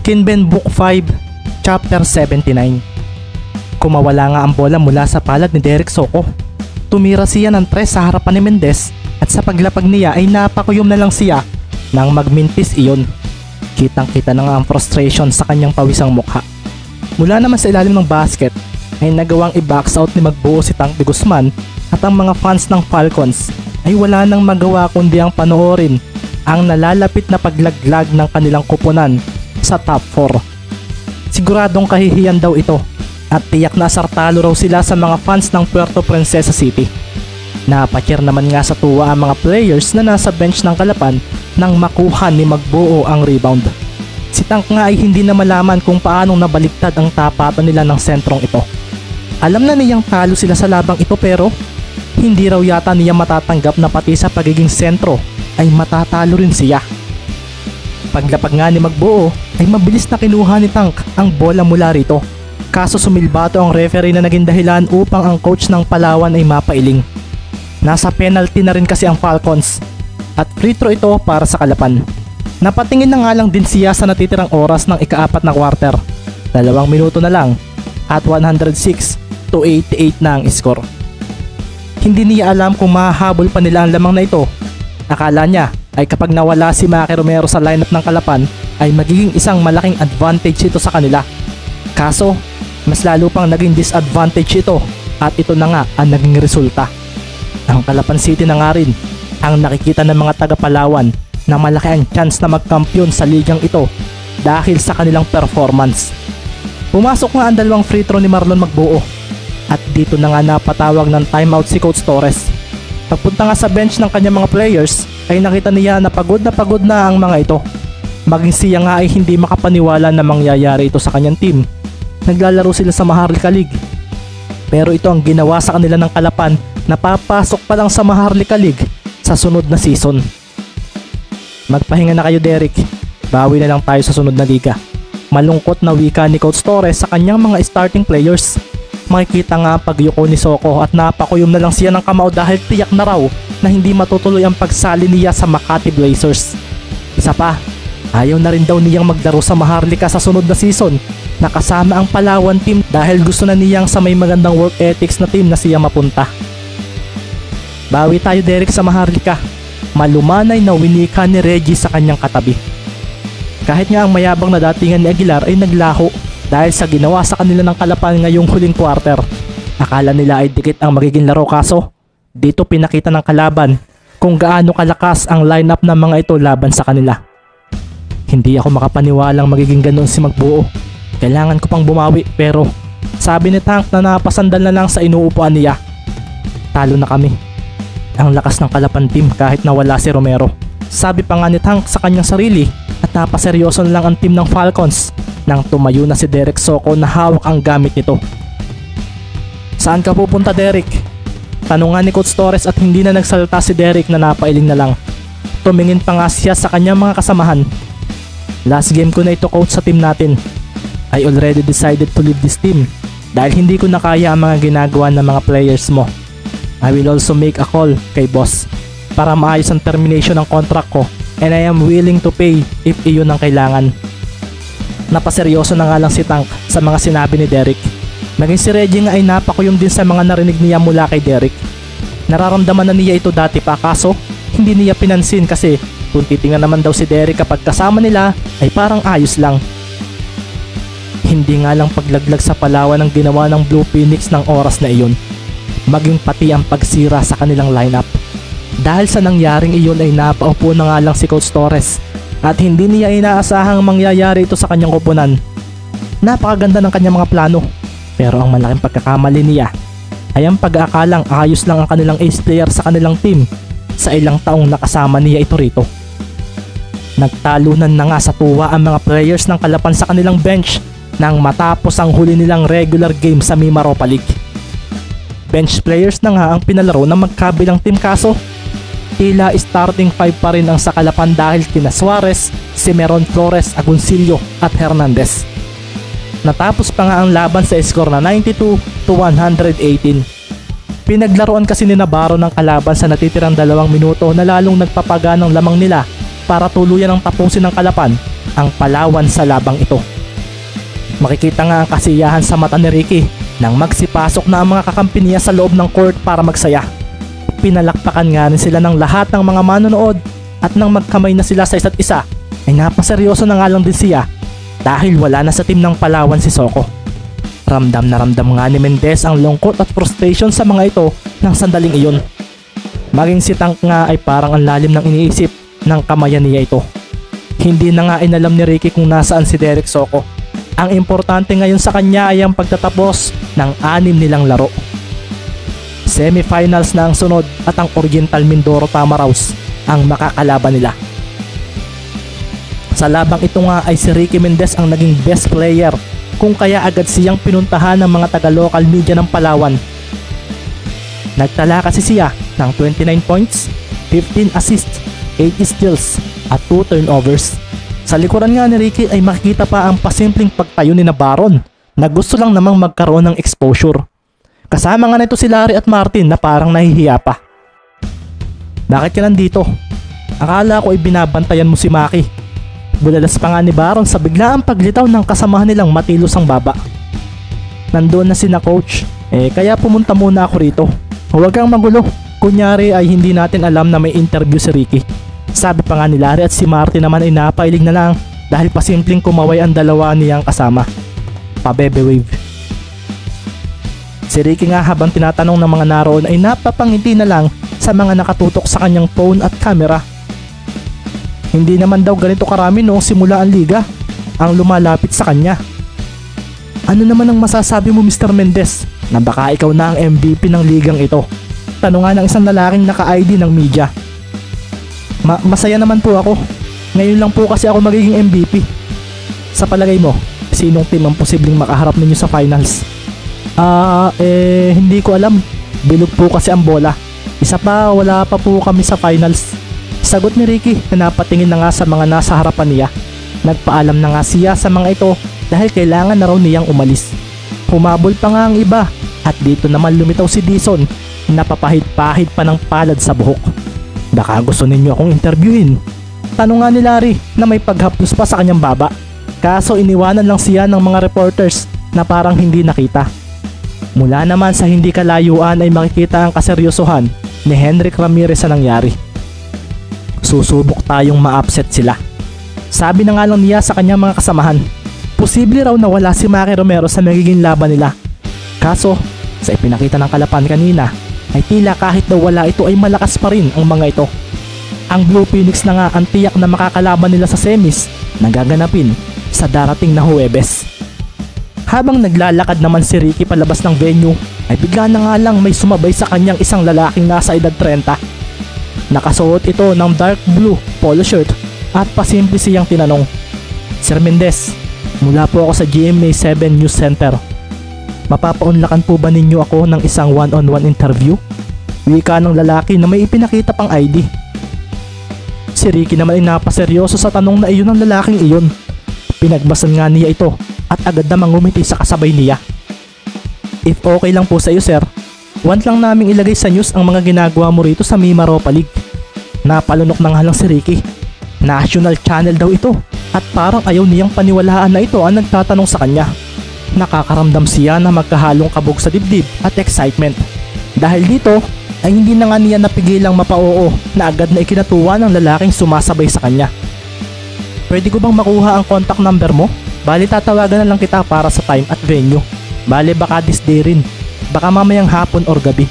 Kinben Book 5, Chapter 79. Kumawala nga ang bola mula sa palad ni Derek Soko. Tumira siya ng 3 sa harapan ni Mendez at sa paglapag niya ay napakuyom na lang siya nang magmintis iyon. Kitang kita na nga ang frustration sa kanyang pawisang mukha. Mula naman sa ilalim ng basket ay nagawang i-box out ni Magbuo si Tank de Guzman at ang mga fans ng Falcons ay wala nang magawa kundi ang panoorin ang nalalapit na paglaglag ng kanilang kupunan sa top 4. Siguradong kahihiyan daw ito at tiyak na asartalo raw sila sa mga fans ng Puerto Princesa City. Napakyar naman nga sa tuwa ang mga players na nasa bench ng Kalapan nang makuha ni Magbuo ang rebound. Si Tank nga ay hindi na malaman kung paanong nabaliktad ang tapatan nila ng sentrong ito. Alam na niyang talo sila sa labang ito pero hindi raw yata niya matatanggap na pati sa pagiging sentro ay matatalo rin siya. Paglapag nga ni Magbuo ay mabilis na kinuha ni Tank ang bola mula rito. Kaso sumilbato ang referee na naging dahilan upang ang coach ng Palawan ay mapailing. Nasa penalty na rin kasi ang Falcons at free throw ito para sa Kalapan. Napatingin na nga lang din siya sa natitirang oras ng ika-4 na quarter. 2 minuto na lang at 106-88 na ang score. Hindi niya alam kung mahahabol pa nila ang lamang na ito. Akala niya ay kapag nawala si Maki Romero sa lineup ng Kalapan ay magiging isang malaking advantage ito sa kanila. Kaso mas lalo pang naging disadvantage ito at ito na nga ang naging resulta. Ang Kalapan City na nga rin ang nakikita ng mga taga-Palawan na malaki ang chance na magkampiyon sa ligang ito dahil sa kanilang performance. Pumasok nga ang 2 free throw ni Marlon Magbuo at dito na nga napatawag ng timeout si Coach Torres. Pagpunta nga sa bench ng kanyang mga players ay nakita niya na pagod na ang mga ito. Maging siya nga ay hindi makapaniwala na mangyayari ito sa kanyang team. Naglalaro sila sa Maharlika League. Pero ito ang ginawa sa kanila ng Kalapan na papasok pa lang sa Maharlika League sa sunod na season. Magpahinga na kayo, Derek. Bawi na lang tayo sa sunod na liga. Malungkot na wika ni Coach Torres sa kanyang mga starting players. Makikita nga ang pagyuko ni Soko at napakuyom na lang siya ng kamao dahil tiyak na raw na hindi matutuloy ang pagsali niya sa Makati Blazers. Isa pa, ayaw na rin daw niyang maglaro sa Maharlika sa sunod na season na kasama ang Palawan team dahil gusto na niyang sa may magandang work ethics na team na siya mapunta. Bawi tayo, Derek, sa Maharlika. Malumanay na winika ni Reggie sa kanyang katabi. Kahit nga ang mayabang na datingan ni Aguilar ay naglaho dahil sa ginawa sa kanila ng Kalapan ngayong huling quarter. Akala nila ay dikit ang magiging laro kaso dito pinakita ng kalaban kung gaano kalakas ang lineup ng mga ito laban sa kanila. Hindi ako makapaniwalang magiging ganoon si Magbuo. Kailangan ko pang bumawi pero sabi ni Tank na napasandal na lang sa inuupuan niya. Talo na kami. Ang lakas ng Kalapan team kahit nawala si Romero. Sabi pa nga ni Tank sa kanyang sarili at napaseryoso na lang ang team ng Falcons nang tumayo na si Derek Soko na hawak ang gamit nito. Saan ka pupunta, Derek? Tanungan ni Coach Torres at hindi na nagsalita si Derek na napailing na lang. Tumingin pa nga siya sa kanyang mga kasamahan. Last game ko na ito, coach, sa team natin. I already decided to leave this team dahil hindi ko na kaya ang mga ginagawa ng mga players mo. I will also make a call kay boss para maayos ang termination ng contract ko and I am willing to pay if iyon ang kailangan. Napaseryoso na nga lang si Tank sa mga sinabi ni Derek. Maging si Reggie nga ay napakuyom din sa mga narinig niya mula kay Derek. Nararamdaman na niya ito dati pa kaso hindi niya pinansin kasi kung titingnan naman daw si Derek kapag kasama nila ay parang ayos lang. Hindi nga lang paglaglag sa Palawan ang ginawa ng Blue Phoenix ng oras na iyon. Maging pati ang pagsira sa kanilang lineup. Dahil sa nangyaring iyon ay napaupo na nga lang si Coach Torres at hindi niya inaasahang mangyayari ito sa kanyang koponan. Napakaganda ng kanyang mga plano pero ang malaking pagkakamali niya ay ang pag-aakalang ayos lang ang kanilang ace player sa kanilang team sa ilang taong nakasama niya ito rito. Nagtalunan na nga sa tuwa ang mga players ng Kalapan sa kanilang bench nang matapos ang huli nilang regular game sa Mimaropa League. Bench players na nga ang pinalaro ng magkabilang team kaso tila starting 5 pa rin ang sa Kalapan dahil kina Suarez, Cimeron Flores, Agoncillo at Hernandez. Natapos pa nga ang laban sa score na 92-118. Pinaglaruan kasi ni Navarro ng kalaban sa natitirang 2 minuto na lalong nagpapaganang lamang nila para tuluyan ang tapusin ng Kalapan ang Palawan sa labang ito. Makikita nga ang kasiyahan sa mata ni Ricky nang magsipasok na ang mga kakampi niya sa loob ng court para magsaya. Pinalakpakan nga rin sila ng lahat ng mga manonood at nang magkamay na sila sa isa't isa ay napaseryoso na nga lang din siya dahil wala na sa team ng Palawan si Soco. Ramdam na ramdam nga ni Mendez ang lungkot at frustration sa mga ito ng sandaling iyon. Maging si Tank nga ay parang ang lalim ng iniisip ng kamayan niya ito. Hindi na nga inalam ni Ricky kung nasaan si Derek Soco. Ang importante ngayon sa kanya ay ang pagtatapos ng 6 nilang laro. Semifinals na ang sunod at ang Oriental Mindoro Tamaraws ang makakalaban nila. Sa labang ito nga ay si Ricky Mendez ang naging best player, kung kaya agad siyang pinuntahan ng mga taga-local media ng Palawan. Nagtala kasi siya ng 29 points, 15 assists, 8 steals at 2 turnovers. Sa likuran nga ni Ricky ay makikita pa ang pasimpleng pagtayo ni Baron na gusto lang namang magkaroon ng exposure. Kasama nga nito si Larry at Martin na parang nahihiya pa. Bakit ka nandito? Akala ko ay binabantayan mo si Maki. Bulalas pa nga ni Baron sa biglaang paglitaw ng kasamahan nilang matilos ang baba. Nandoon na sina coach, kaya pumunta muna ako rito. Huwag kang magulo, kunyari ay hindi natin alam na may interview si Ricky. Sabi pa nga ni Larry at si Martin naman ay napailig na lang dahil pasimpleng kumaway ang dalawa niyang kasama. Pabebe wave. Si Ricky nga habang tinatanong ng mga naroon ay napapangiti na lang sa mga nakatutok sa kanyang phone at camera. Hindi naman daw ganito karami noong simula ang liga ang lumalapit sa kanya. Ano naman ang masasabi mo Mr. Mendez na baka ikaw na ang MVP ng ligang ito? Tanungan ng isang lalaking naka-ID ng media. Masaya naman po ako. Ngayon lang po kasi ako magiging MVP. Sa palagay mo, sinong team ang posibleng makaharap ninyo sa finals? Hindi ko alam. Bilog po kasi ang bola. Isa pa, wala pa po kami sa finals. Sagot ni Ricky na napatingin na nga sa mga nasa harapan niya. Nagpaalam na nga siya sa mga ito dahil kailangan na raw niyang umalis. Humabol pa nga ang iba at dito naman lumitaw si Dison na papahid-pahid pa ng palad sa buhok. Baka gusto ninyo akong interviewin. Tanong nga ni Larry na may paghaplos pa sa kanyang baba. Kaso iniwanan lang siya ng mga reporters na parang hindi nakita. Mula naman sa hindi kalayuan ay makikita ang kaseryosohan ni Henrik Ramirez sa nangyari. Susubok tayong ma-upset sila. Sabi na nga lang niya sa kanyang mga kasamahan, posible raw na wala si Maki Romero sa magiging laban nila. Kaso sa ipinakita ng Kalapan kanina ay tila kahit daw wala ito ay malakas pa rin ang mga ito. Ang Blue Phoenix na nga ang tiyak na makakalaban nila sa semis na gaganapin sa darating na Huwebes. Habang naglalakad naman si Ricky palabas ng venue ay bigla na nga lang may sumabay sa kanyang isang lalaking nasa edad 30. Nakasuot ito ng dark blue polo shirt at pasimple siyang tinanong, Sir Mendez, mula po ako sa GMA 7 News Center. Mapapaunlakan po ba ninyo ako ng isang one-on-one interview? Wika ng lalaki na may ipinakita pang ID. Si Ricky naman ay napaseryoso sa tanong na iyon ng lalaking iyon. Pinagbasan nga niya ito at agad namang ngumiti sa kasabay niya. If okay lang po sa iyo sir, want lang naming ilagay sa news ang mga ginagawa mo rito sa Mimaropa League. Napalunok na nga lang si Ricky. National channel daw ito at parang ayaw niyang paniwalaan na ito ang nagtatanong sa kanya. Nakakaramdam siya na magkahalong kabog sa dibdib at excitement. Dahil dito ay hindi na nga niya napigilang mapa-oo na agad na ikinatuwa ng lalaking sumasabay sa kanya. Pwede ko bang makuha ang contact number mo? Bali tatawagan na lang kita para sa time at venue. Bali baka this day rin. Baka mamayang hapon or gabi.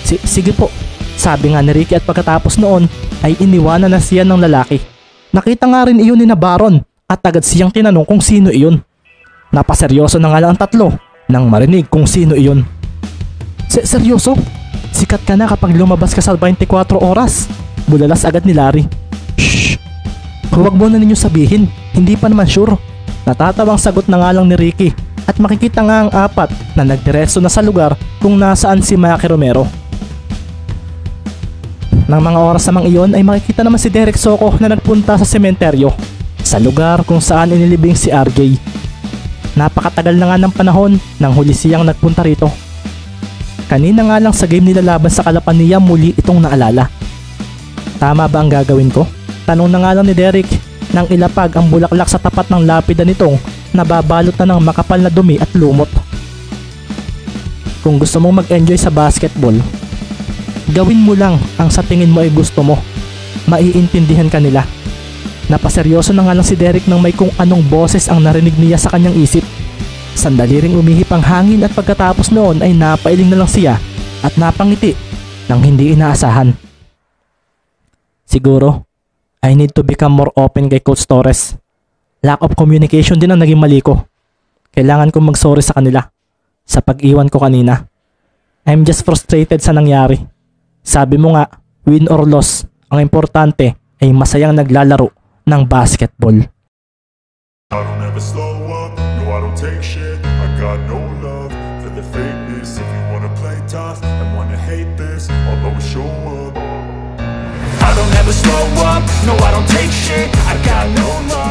Sige po. Sabi nga ni Ricky at pagkatapos noon ay iniwanan na siya ng lalaki. Nakita nga rin iyon ni Baron at agad siyang tinanong kung sino iyon. Napaseryoso na nga lang ang tatlo nang marinig kung sino iyon. Seryoso? Sikat ka na kapag lumabas ka sa 24 oras. Bulalas agad ni Larry. Shh! Huwag mo na ninyo sabihin, hindi pa naman sure. Natatawang sagot na nga lang ni Ricky at makikita nga ang apat na nagdiretso na sa lugar kung nasaan si Maki Romero. Nang mga oras namang iyon ay makikita naman si Derek Soco na nagpunta sa sementeryo, sa lugar kung saan inilibing si RJ. Napakatagal na nga ng panahon nang huli siyang nagpunta rito. Kanina nga lang sa game nila laban sa Kalapan niya muli itong naalala. Tama ba ang gagawin ko? Tanong na nga lang ni Derek nang ilapag ang bulaklak sa tapat ng lapida nitong nababalot na ng makapal na dumi at lumot. Kung gusto mong mag-enjoy sa basketball, gawin mo lang ang sa tingin mo ay gusto mo. Maiintindihan ka nila. Napaseryoso na nga lang si Derek nang may kung anong boses ang narinig niya sa kanyang isip. Sandali ring umihip ang hangin at pagkatapos noon ay napailing na lang siya at napangiti nang hindi inaasahan. Siguro, I need to become more open kay Coach Torres. Lack of communication din ang naging mali ko. Kailangan kong mag-sorry sa kanila sa pag-iwan ko kanina. I'm just frustrated sa nangyari. Sabi mo nga, win or loss, ang importante ay masayang naglalaro ng basketball. I don't ever slow up, no I don't take shit. I got no love for the fakeness. If you wanna play tough and wanna hate this, I'll always show up. I don't ever slow up, no I don't take shit. I got no love.